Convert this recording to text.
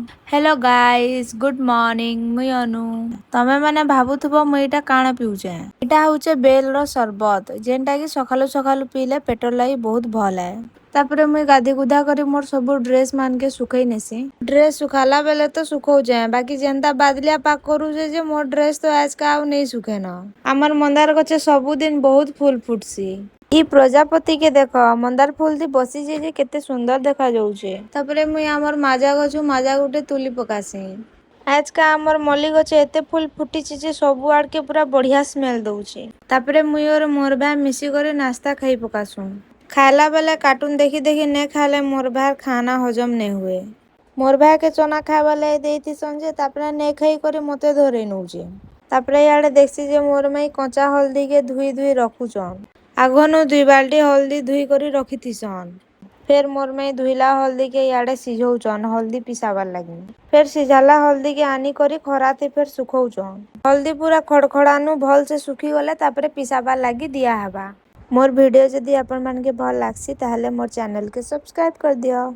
Hello guys good morning मुई अनु तमे मैंने भावुथबो मुई एटा काना पिउचे एटा होचे बेल रो शरबत जेनटा कि सखालु सखालु पीले पेटर लागि बहुत भल है। तापरे मुई गाधी गुधा करी मोर सब ड्रेस मान के सुखई नेसी ड्रेस सुखाला बेले तो सुखौ जाए बाकी जेंता बादलिया पाक करू जे मोर ड्रेस तो आज का नहीं सुखे न। आमर मंदार गचे सबुदिन बहुत फूल फुटसी ई प्रजापति के देख मंदार फूल थी बसी जे केते सुंदर देखा जाउछे। तापरे मुई आमर माजा गछु माजा गुटे तुली पकासी आज का आमर मल्ली गचे एते फूल फुटीची जे सब आड़ के पूरा बढ़िया स्मेल दउछे। तापरे मुई और मोर भाई मिसी करे नाश्ता खाई पकासु खाला बेले कार्टून देखी देखी ने खाले मोर भाई खाना हजम नहीं हुए। मोर भाई के चना खावा ले देती संजे तापरे ने खाई करे मते धरे नउछे। तापरे याडे देखसी जे मोर माई कच्चा हल्दी के धुई धुई रखुचन आगनु 2 बाल्टी हल्दी धुई करी रखीथिसन फिर मोर में धुइला हल्दी के याडे सिझौचन हल्दी पिसाबार लगी फिर सिझाला हल्दी के आनी करी खराते फिर सुखौचन हल्दी पूरा खड़खड़ानु भल से सुखी गले तापरे पिसाबार लगी दिया हबा। मोर वीडियो जदि आपण मान के भल लागसी ताहले मोर चैनल के सब्सक्राइब कर दियो।